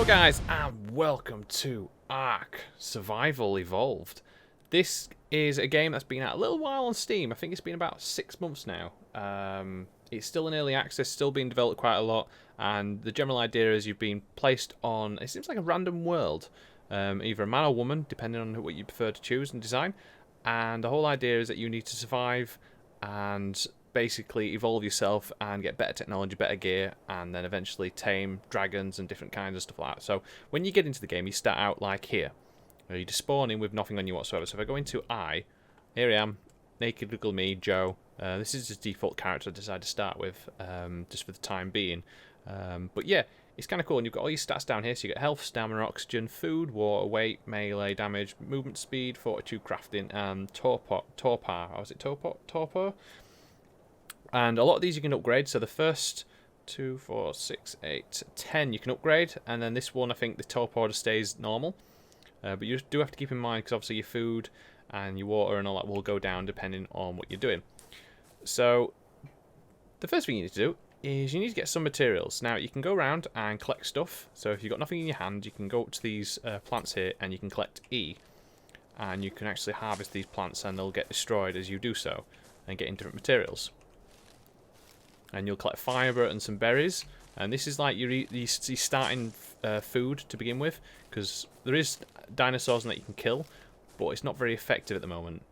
Hello guys and welcome to Ark Survival Evolved. This is a game that's been out a little while on Steam. I think it's been about 6 months now. It's still in early access, still being developed quite a lot, and the general idea is you've been placed on, it seems like a random world, either a man or woman, depending on what you prefer to choose and design, and the whole idea is that you need to survive and basically evolve yourself and get better technology, better gear, and then eventually tame dragons and different kinds of stuff like that. So when you get into the game, you start out like here. You just spawn in with nothing on you whatsoever. So if I go into here I am, naked little me, Joe. This is just default character I decided to start with, just for the time being. But yeah, it's kind of cool. And you've got all your stats down here. So you got health, stamina, oxygen, food, water, weight, melee, damage, movement speed, fortitude, crafting, and torpor. Or was it torpor? And a lot of these you can upgrade. So the first 2, 4, 6, 8, 10 you can upgrade. And then this one, I think the torpor stays normal. But you do have to keep in mind, because obviously your food and your water and all that will go down depending on what you're doing. So the first thing you need to do is you need to get some materials. Now you can go around and collect stuff. So if you've got nothing in your hand, you can go up to these plants here and you can collect E. And you can actually harvest these plants and they'll get destroyed as you do so and get into different materials. And you'll collect fibre and some berries. And this is like your starting food to begin with, because there is dinosaurs that you can kill, but it's not very effective at the moment,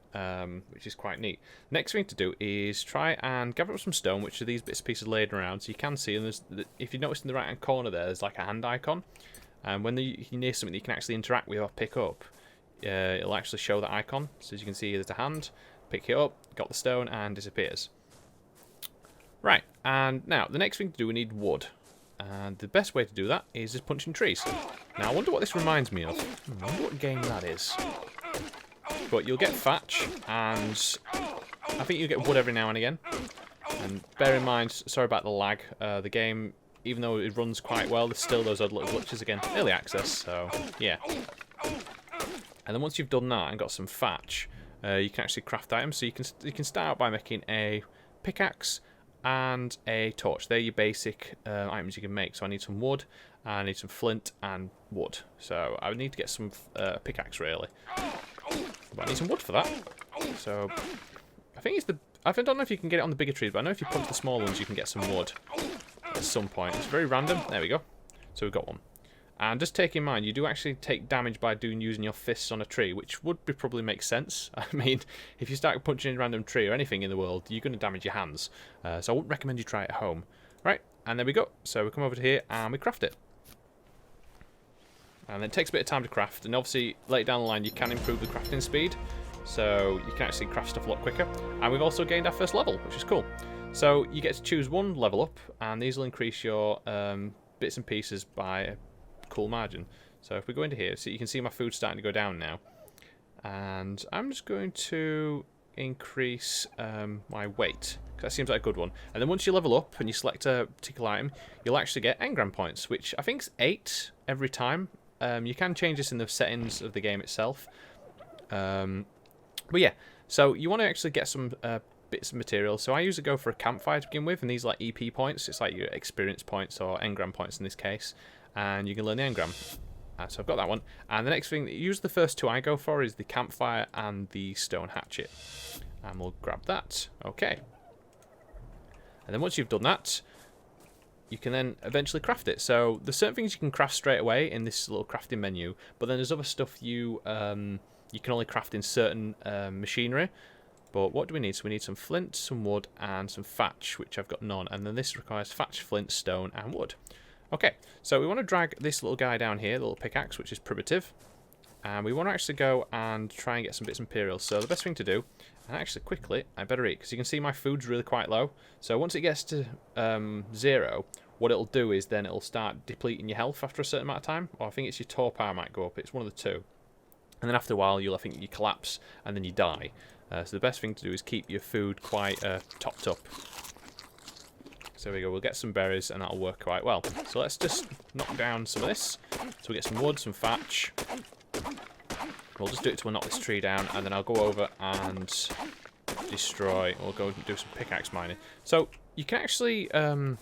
which is quite neat. Next thing to do is try and gather up some stone, which are these bits and pieces laid around. So you can see, and if you notice in the right hand corner there's like a hand icon, and when you're near something that you can actually interact with or pick up, it'll actually show that icon. So as you can see, there's a hand, pick it up, got the stone, and disappears. Right, and now the next thing to do, we need wood. And the best way to do that is just punching trees. Now I wonder what this reminds me of. I wonder what game that is. But you'll get thatch, and I think you'll get wood every now and again. And bear in mind, sorry about the lag, the game, even though it runs quite well, there's still those odd little glitches again. Early access, so yeah. And then once you've done that and got some thatch, you can actually craft items. So you can start out by making a pickaxe and a torch. They're your basic items you can make. So I need some wood, I need some flint and wood. So I would need to get some pickaxe really. But I need some wood for that. So I think it's I don't know if you can get it on the bigger trees, but I know if you punch the small ones you can get some wood at some point. It's very random. There we go. So we've got one. And just take in mind, you do actually take damage by using your fists on a tree, which would probably make sense. I mean, if you start punching a random tree or anything in the world, you're going to damage your hands. So I wouldn't recommend you try it at home. Right, and there we go. So we come over to here and we craft it. And it takes a bit of time to craft, and obviously later down the line you can improve the crafting speed. So you can actually craft stuff a lot quicker. And we've also gained our first level, which is cool. So you get to choose one level up, and these will increase your bits and pieces by a cool margin. So if we go into here, so you can see my food starting to go down now, and I'm just going to increase my weight, because that seems like a good one. And then once you level up and you select a particular item, you'll actually get engram points, which I think is 8 every time. You can change this in the settings of the game itself, but yeah, so you want to actually get some bits of material. So I usually go for a campfire to begin with, and these are like EP points. It's like your experience points or engram points in this case, and you can learn the engram. So I've got that one. And the next thing, usually the first 2 I go for is the campfire and the stone hatchet. And we'll grab that. Okay. And then once you've done that, you can then eventually craft it. So there's certain things you can craft straight away in this little crafting menu, but then there's other stuff you can only craft in certain machinery. But what do we need? So we need some flint, some wood, and some thatch, which I've got none. And then this requires thatch, flint, stone, and wood. Okay, so we want to drag this little guy down here, the little pickaxe, which is primitive. And we want to actually go and try and get some bits of materials. So the best thing to do, and actually quickly, I better eat, because you can see my food's really quite low. So once it gets to 0, what it'll do is then it'll start depleting your health after a certain amount of time. Or I think it's your torpor might go up, it's one of the 2. And then after a while, I think you collapse, and then you die. So the best thing to do is keep your food quite topped up. So there we go, we'll get some berries and that'll work quite well. So let's just knock down some of this. So we get some wood, some thatch. We'll just do it till we knock this tree down, and then I'll go over and destroy. We'll go and do some pickaxe mining. So you can actually more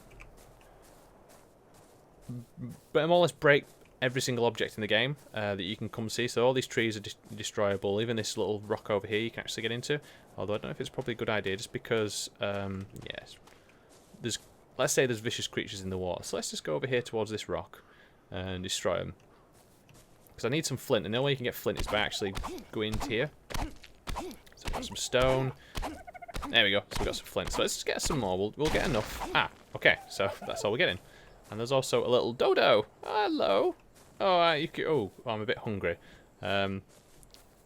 or less break every single object in the game that you can come see. So all these trees are destroyable. Even this little rock over here you can actually get into. Although I don't know if it's probably a good idea, just because, yes, let's say there's vicious creatures in the water. So let's just go over here towards this rock and destroy them. Because I need some flint, and the only way you can get flint is by actually going into here. So we've got some stone. There we go. So we've got some flint. So let's just get some more. We'll get enough. Ah, okay. So that's all we're getting. And there's also a little dodo. Hello. Oh, I'm a bit hungry. Now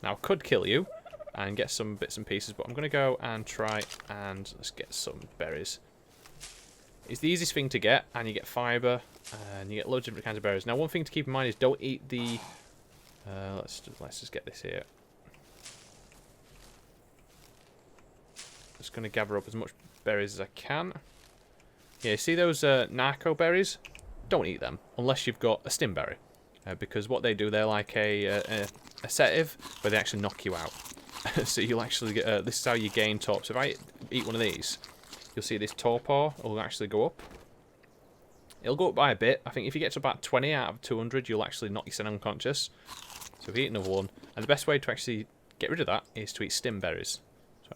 I could kill you and get some bits and pieces, but I'm going to go and try and let's get some berries. It's the easiest thing to get, and you get fibre, and you get loads of different kinds of berries. Now, one thing to keep in mind is don't eat the... let's just get this here. Just going to gather up as much berries as I can. Yeah, see those narco berries? Don't eat them unless you've got a stimberry, because what they do, they're like a sedative, where they actually knock you out. So you'll actually get. This is how you gain torp. So if I eat one of these, you'll see this torpor will actually go up. It'll go up by a bit. I think if you get to about 20 out of 200, you'll actually knock yourself unconscious. So if you eat another one, and the best way to actually get rid of that is to eat stimberries.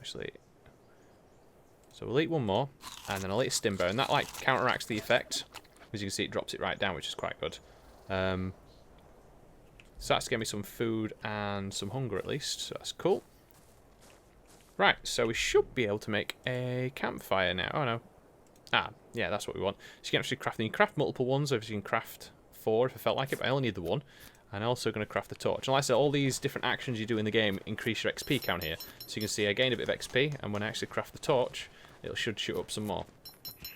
So we'll eat one more, and then I'll eat a stimberry, and that like counteracts the effect. As you can see, it drops it right down, which is quite good. So that's giving me some food and some hunger at least, so that's cool. Right, so we should be able to make a campfire now. Oh no. Ah, yeah, that's what we want. So you can actually craft, you can craft multiple ones, obviously you can craft 4 if I felt like it, but I only need the 1. And I'm also going to craft the torch. And like I said, all these different actions you do in the game increase your XP count here. So you can see I gained a bit of XP, and when I actually craft the torch, it should shoot up some more.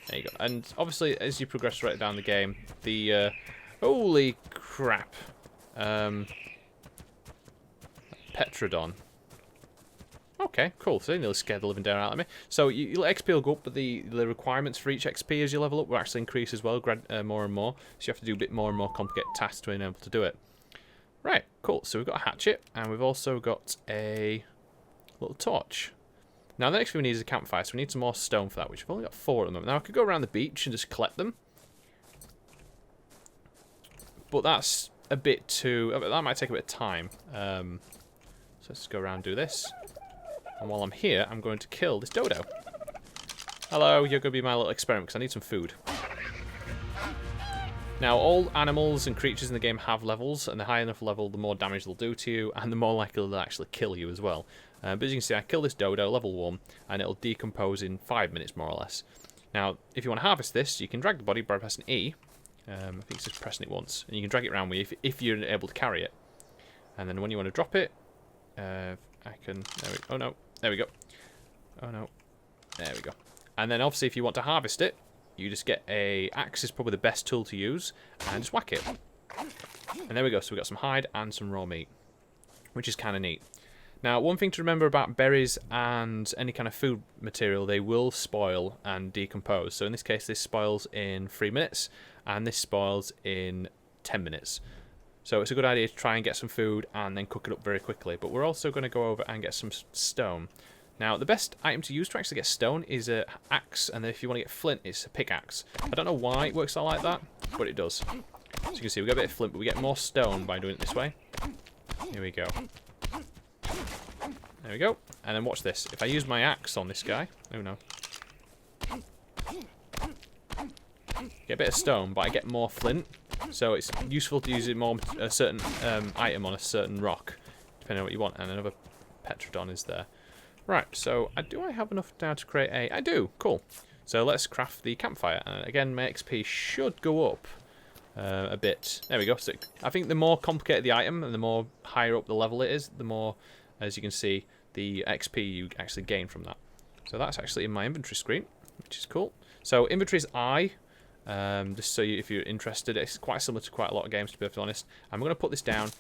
There you go. And obviously, as you progress right down the game, the... holy crap. Petrodon. Okay, cool. So they nearly scared the living down out of me. So your XP will go up, but the requirements for each XP as you level up will actually increase as well, more and more. So you have to do a bit more and more complicated tasks to be able to do it. Right, cool. So we've got a hatchet, and we've also got a little torch. Now, the next thing we need is a campfire, so we need some more stone for that, which we've only got 4 at the moment. Now, I could go around the beach and just collect them. But that's a bit too... that might take a bit of time. So let's just go around and do this. And while I'm here, I'm going to kill this dodo. Hello, you're going to be my little experiment, because I need some food. Now, all animals and creatures in the game have levels, and the higher enough level, the more damage they'll do to you, and the more likely they'll actually kill you as well. But as you can see, I kill this dodo, level 1, and it'll decompose in 5 minutes, more or less. Now, if you want to harvest this, you can drag the body by pressing E. I think it's just pressing it once, and you can drag it around with you if you're able to carry it. And then when you want to drop it, I can... oh no, there we go. Oh no, there we go. And then obviously if you want to harvest it, you just get a axe is probably the best tool to use, and just whack it. And there we go, so we've got some hide and some raw meat, which is kind of neat. Now, one thing to remember about berries and any kind of food material, they will spoil and decompose. So in this case, this spoils in 3 minutes, and this spoils in 10 minutes. So it's a good idea to try and get some food and then cook it up very quickly. But we're also going to go over and get some stone. Now, the best item to use to actually get stone is an axe, and then if you want to get flint, it's a pickaxe. I don't know why it works out like that, but it does. So you can see we get a bit of flint, but we get more stone by doing it this way. Here we go. There we go. And then watch this. If I use my axe on this guy... oh no. Get a bit of stone, but I get more flint. So it's useful to use it more a certain item on a certain rock, depending on what you want. And another Petrodon is there. Right, so do I have enough now to create a... I do, cool. So let's craft the campfire. And again, my XP should go up a bit. There we go. So I think the more complicated the item and the more higher up the level it is, the more, as you can see, the XP you actually gain from that. So that's actually in my inventory screen, which is cool. So inventory is I. Just so if you're interested, it's quite similar to quite a lot of games, to be honest. I'm going to put this down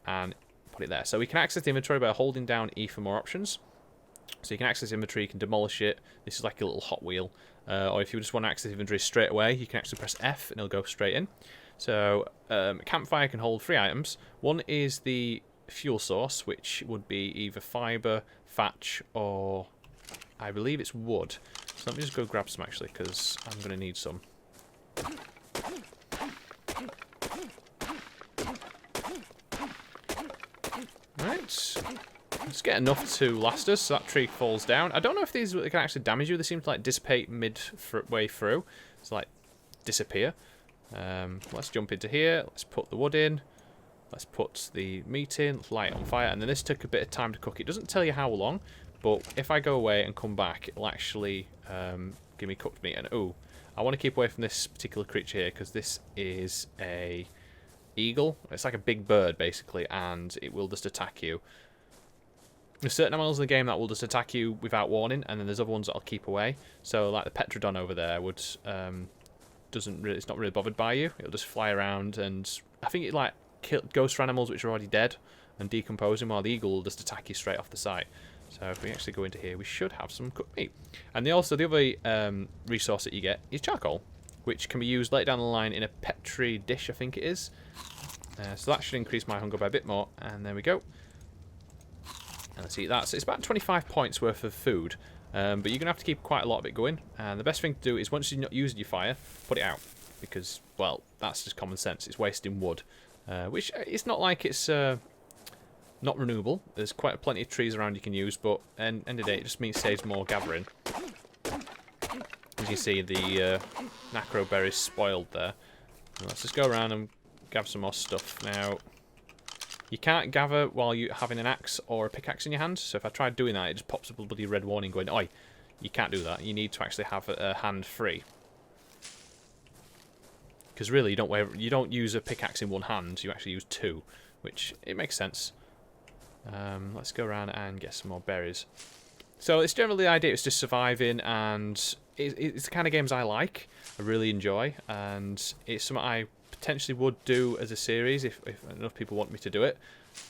and put it there. So we can access the inventory by holding down E for more options. So you can access inventory, you can demolish it. This is like a little Hot Wheel. Or if you just want to access inventory straight away, you can actually press F and it'll go straight in. So campfire can hold 3 items. One is the fuel source, which would be either fibre, thatch, or I believe it's wood. So let me just go grab some actually, because I'm going to need some. let's get enough to last us. So that tree falls down. I don't know if these can actually damage you. They seem to like dissipate way through. It's like disappear. Let's jump into here. Let's put the wood in. Let's put the meat in. Let's light it on fire. And then this took a bit of time to cook. It doesn't tell you how long, but if I go away and come back, it'll actually give me cooked meat. And ooh, I want to keep away from this particular creature here because this is a eagle. It's like a big bird basically, and it will just attack you. There's certain animals in the game that will just attack you without warning, and then there's other ones that'll keep away. So like the Petrodon over there would it's not really bothered by you. It'll just fly around, and I think it like goes for animals which are already dead and decomposing, while the eagle will just attack you straight off the site. So if we actually go into here, we should have some cooked meat. And the other resource that you get is charcoal, which can be used later down the line in a petri dish, I think it is. So that should increase my hunger by a bit more. And there we go. And let's eat that. So it's about 25 points worth of food. But you're going to have to keep quite a lot of it going. And the best thing to do is once you're not using your fire, put it out. Because, well, that's just common sense. It's wasting wood. Which, it's not like it's not renewable. There's quite plenty of trees around you can use. But end of the day, it just means saves more gathering. As you can see, the nacro berries spoiled there. Let's just go around and gather some more stuff. Now, you can't gather while you're having an axe or a pickaxe in your hand. So if I try doing that, it just pops up a bloody red warning going, oi, you can't do that. You need to actually have a hand free. Because really, you don't use a pickaxe in one hand. You actually use two, which it makes sense. Let's go around and get some more berries. So it's generally the idea. It's just surviving, and it's the kind of games I like. I really enjoy, and it's something I potentially would do as a series if enough people want me to do it.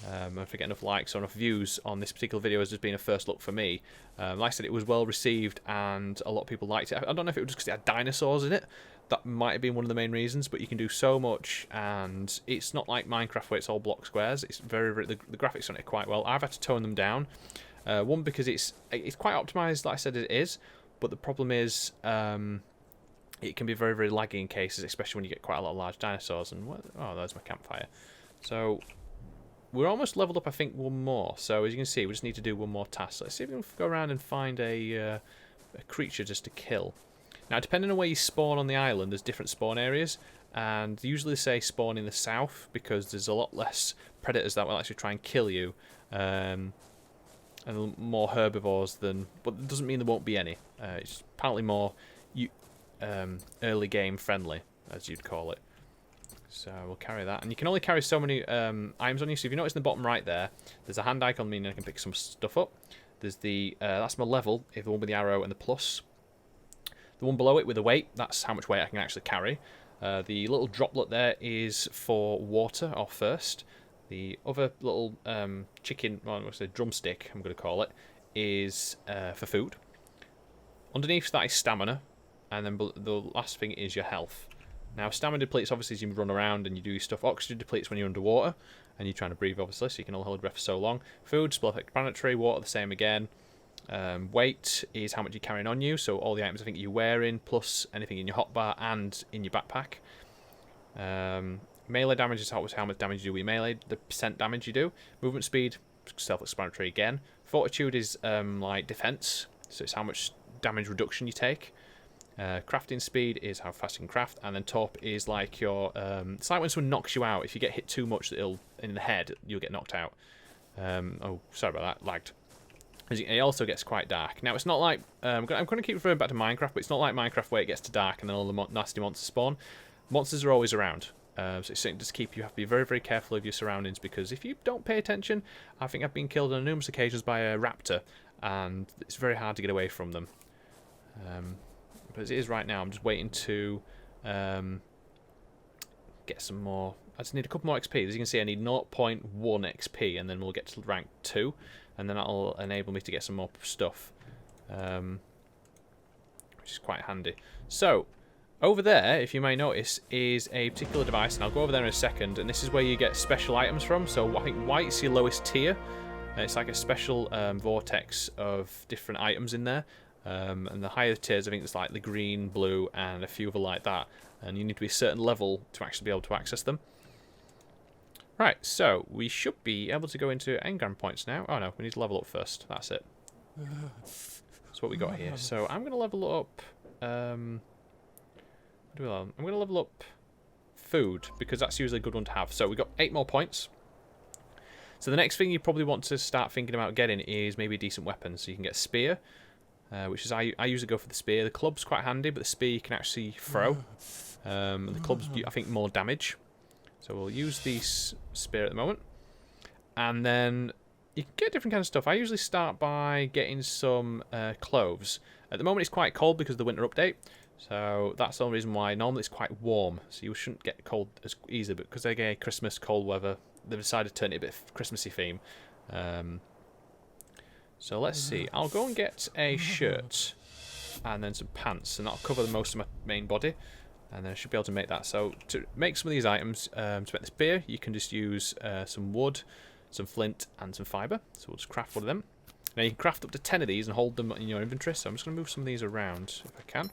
If I get enough likes or enough views on this particular video as just being a first look for me. Like I said, it was well received and a lot of people liked it. I don't know if it was just because it had dinosaurs in it. That might have been one of the main reasons, but you can do so much, and it's not like Minecraft where it's all block squares. It's the graphics on it quite well. I've had to tone them down. One, because it's quite optimized, like I said, it is, but the problem is it can be very, very laggy in cases, especially when you get quite a lot of large dinosaurs. And oh, there's my campfire. So we're almost leveled up, I think, one more. So as you can see, we just need to do one more task. Let's see if we can go around and find a creature just to kill. Now, depending on where you spawn on the island, there's different spawn areas, and usually they say spawn in the south because there's a lot less predators that will actually try and kill you, and more herbivores than. But it doesn't mean there won't be any. It's apparently more early game friendly, as you'd call it. So we'll carry that, and you can only carry so many items on you. So if you notice in the bottom right there, there's a hand icon meaning I can pick some stuff up. There's the that's my level, if the one with the arrow and the plus. The one below it with the weight, that's how much weight I can actually carry. The little droplet there is for water or thirst. The other little chicken, well, what's a drumstick, I'm going to call it, is for food. Underneath that is stamina, and then the last thing is your health. Now, stamina depletes obviously as you run around and you do your stuff. Oxygen depletes when you're underwater and you're trying to breathe, obviously, so you can only hold your breath for so long. Food, self-explanatory. Water, the same again. Weight is how much you're carrying on you, so all the items I think you're wearing, plus anything in your hotbar and in your backpack. Melee damage is how much damage you do with melee, the percent damage you do. Movement speed, self-explanatory again. Fortitude is like defense, so it's how much damage reduction you take. Crafting speed is how fast you can craft, and then torp is like your it's like when someone knocks you out. If you get hit too much in the head, you'll get knocked out. Oh, sorry about that, lagged. It also gets quite dark. Now, it's not like I'm going to keep referring back to Minecraft, but it's not like Minecraft where it gets to dark and then all the nasty monsters spawn. Monsters are always around, so it's something to keep you have to be very, very careful of your surroundings, because if you don't pay attention, I think I've been killed on numerous occasions by a raptor, and it's very hard to get away from them. But as it is right now, I'm just waiting to get some more. I just need a couple more XP. As you can see, I need 0.1 XP, and then we'll get to rank 2, and then that'll enable me to get some more stuff, which is quite handy. So, over there, if you may notice, is a particular device, and I'll go over there in a second, and this is where you get special items from. So I think white's your lowest tier. It's like a special vortex of different items in there. And the higher tiers, I think it's like the green, blue, and a few other like that. And you need to be a certain level to actually be able to access them. Right, so we should be able to go into engram points now. Oh no, we need to level up first. That's it. That's what we got here. So I'm going to level up... what do we level? I'm going to level up food, because that's usually a good one to have. So we got 8 more points. So the next thing you probably want to start thinking about getting is maybe a decent weapon. So you can get a spear, which is I usually go for the spear. The club's quite handy, but the spear you can actually throw. The club's, I think, more damage. So we'll use the spear at the moment. And then you can get different kinds of stuff. I usually start by getting some clothes. At the moment it's quite cold because of the winter update. So that's the only reason why. Normally it's quite warm. So you shouldn't get cold as easily. But because they get Christmas cold weather, they've decided to turn it a bit Christmassy theme. So let's see. I'll go and get a shirt. And then some pants. And that'll cover most of my main body. And then I should be able to make that. So to make some of these items, to make the spear, you can just use some wood, some flint, and some fibre. So we'll just craft one of them. Now you can craft up to 10 of these and hold them in your inventory. So I'm just going to move some of these around if I can.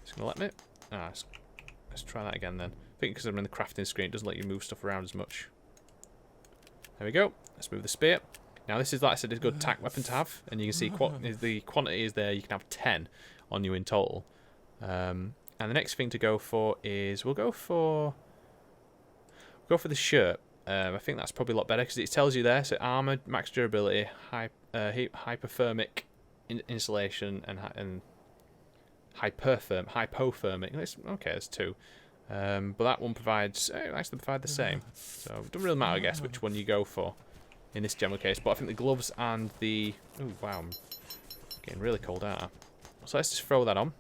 It's going to let me. Let's try that again then. I think because I'm in the crafting screen, it doesn't let you move stuff around as much. There we go. Let's move the spear. Now this is, like I said, a good attack weapon to have. And you can see the quantity is there. You can have 10 on you in total. And the next thing to go for is we'll go for the shirt. I think that's probably a lot better because it tells you there. So armor, max durability, hyperthermic insulation, and hypothermic. Okay, there's 2. But that one provides. It actually provide the same. So it doesn't really matter, I guess, which one you go for in this general case. But I think the gloves and the. Oh wow, I'm getting really cold out. So let's just throw that on.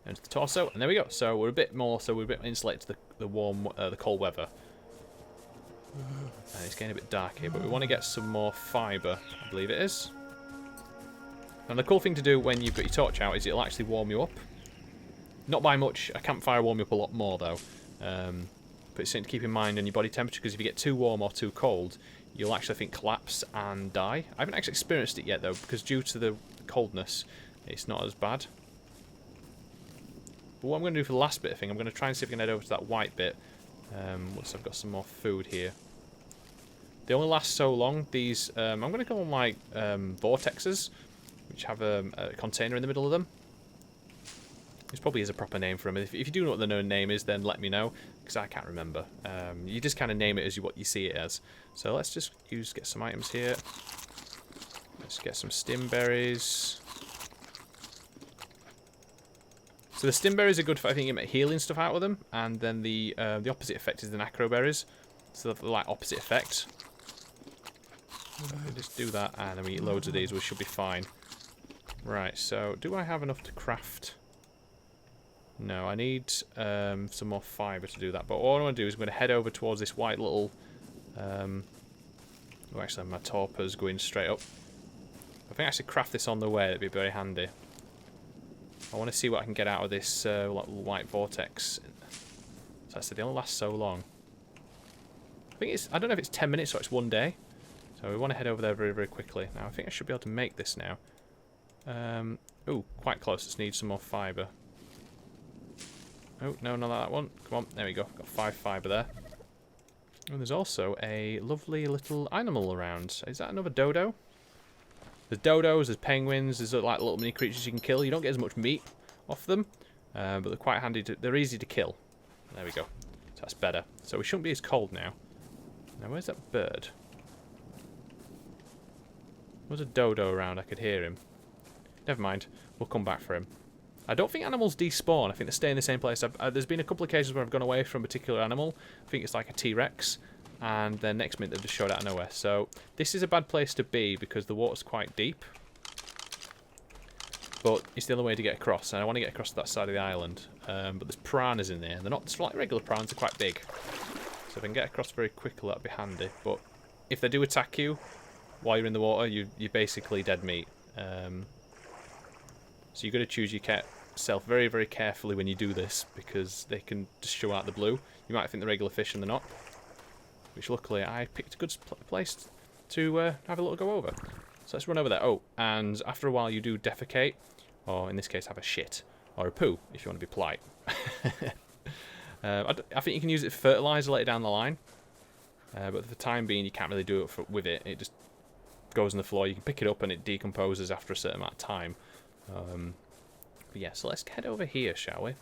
Into the torso, and there we go. So we're a bit insulated to the warm, the cold weather. And it's getting a bit dark here, but we want to get some more fibre, I believe it is. And the cool thing to do when you've got your torch out is it'll actually warm you up. Not by much. A campfire will warm you up a lot more though. But it's something to keep in mind on your body temperature, because if you get too warm or too cold, you'll actually, I think, collapse and die. I haven't actually experienced it yet though, because due to the coldness, it's not as bad. But what I'm going to do for the last bit of thing, I'm going to try and see if I can head over to that white bit. Once I've got some more food here. They only last so long. These, I'm going to call them like vortexes, which have a container in the middle of them. This probably is a proper name for them. If you do know what the known name is, then let me know, because I can't remember. You just kind of name it as what you see it as. So let's just get some items here. Let's get some stim berries. So the stim berries are good for, I think, you get healing stuff out of them, and then the opposite effect is the nacro berries. So they're like opposite effect. So we just do that, and then we eat loads of these, we should be fine. Right, so do I have enough to craft? No, I need some more fibre to do that. But all I want to do is I'm going to head over towards this white little... oh, actually, my torpor's going straight up. I think I should craft this on the way, that'd be very handy. I want to see what I can get out of this white vortex. So I said they only last so long. I think I don't know if it's 10 minutes or it's 1 day. So we want to head over there very, very quickly. Now I think I should be able to make this now. Oh, quite close. Just need some more fibre. Oh, no, not that one. Come on, there we go. Got 5 fibre there. And there's also a lovely little animal around. Is that another dodo? There's dodos, there's penguins, there's like little mini creatures you can kill. You don't get as much meat off them, but they're quite handy. They're easy to kill. There we go. So that's better. So we shouldn't be as cold now. Now, where's that bird? There's a dodo around. I could hear him. Never mind. We'll come back for him. I don't think animals despawn. I think they stay in the same place. There's been a couple of cases where I've gone away from a particular animal. I think it's like a T-Rex. And then next minute they've just showed out of nowhere. So this is a bad place to be because the water's quite deep. But it's the only way to get across. And I want to get across to that side of the island. But there's piranhas in there. They're not like regular piranhas. They're quite big. So if I can get across very quickly, that'd be handy. But if they do attack you while you're in the water, you're basically dead meat. So you've got to choose yourself very, very carefully when you do this, because they can just show out the blue. You might think they're regular fish and they're not. Which luckily I picked a good place to have a little go over. So let's run over there. Oh, and after a while you do defecate, or in this case have a shit, or a poo, if you want to be polite. I think you can use it for fertilizer later down the line. But for the time being, you can't really do it with it. It just goes on the floor. You can pick it up and it decomposes after a certain amount of time. But yeah, so let's head over here, shall we?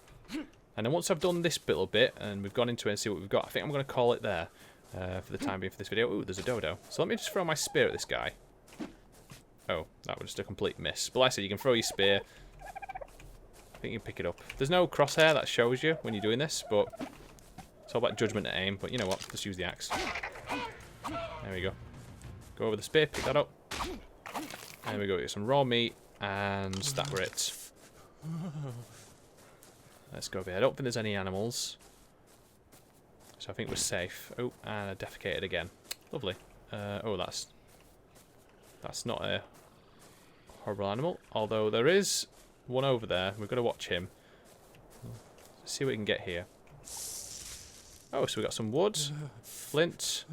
And then once I've done this little bit and we've gone into it and see what we've got, I think I'm going to call it there for the time being for this video. Ooh, there's a dodo. So let me just throw my spear at this guy. Oh, that was just a complete miss. But like I said, you can throw your spear. I think you can pick it up. There's no crosshair that shows you when you're doing this, but it's all about judgment and aim. But you know what? Just use the axe. There we go. Go over the spear, pick that up. There we go. Get some raw meat, and that were it. Let's go over here. I don't think there's any animals, so I think we're safe. Oh, and I defecated again. Lovely. Oh, that's not a horrible animal. Although there is one over there. We've got to watch him. Let's see what we can get here. Oh, so we got some wood, flint,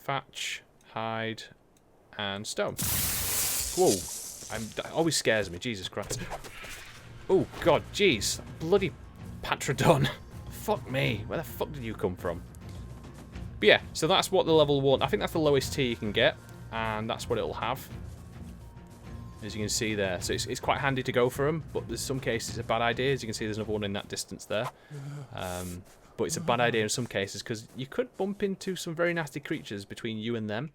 thatch, hide, and stone. Whoa! That always scares me. Jesus Christ. Oh God, jeez, bloody Patrodon. Fuck me. Where the fuck did you come from? But yeah, so that's what the level 1. I think that's the lowest tier you can get, and that's what it'll have. As you can see there, so it's quite handy to go for them, but there's some cases it's a bad idea. As you can see, there's another one in that distance there. But it's a bad idea in some cases because you could bump into some very nasty creatures between you and them.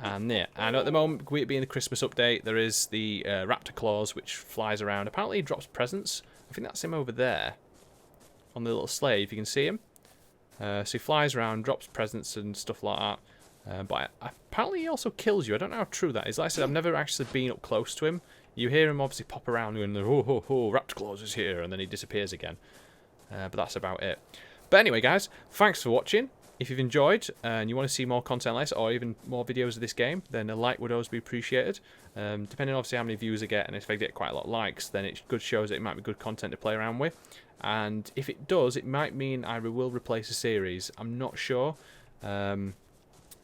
And yeah, and at the moment, with it being the Christmas update, there is the raptor claws which flies around. Apparently, he drops presents. I think that's him over there on the little sleigh. If you can see him, so he flies around, drops presents and stuff like that. But apparently, he also kills you. I don't know how true that is. Like I said, I've never actually been up close to him. You hear him obviously pop around and oh ho ho, raptor claws is here, and then he disappears again. But that's about it. But anyway, guys, thanks for watching. If you've enjoyed and you want to see more content like this, or even more videos of this game, then a like would always be appreciated. Depending on obviously how many views I get, and if I get quite a lot of likes, then it good shows that it might be good content to play around with. And if it does, it might mean I will replace a series. I'm not sure. And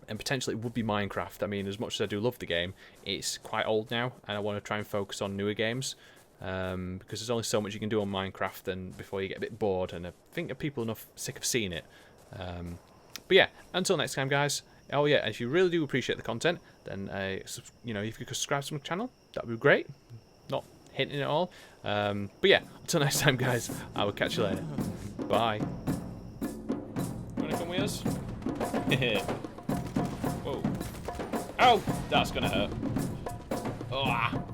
potentially it would be Minecraft. I mean, as much as I do love the game, it's quite old now, and I want to try and focus on newer games. Because there's only so much you can do on Minecraft and before you get a bit bored, and I think people are enough sick of seeing it. But yeah, until next time, guys. Oh yeah, if you really do appreciate the content, then you know, if you could subscribe to my channel, that would be great. Not hinting at all. But yeah, until next time, guys, I will catch you later. Bye. You wanna come with us? Whoa! Oh, that's gonna hurt. Oh.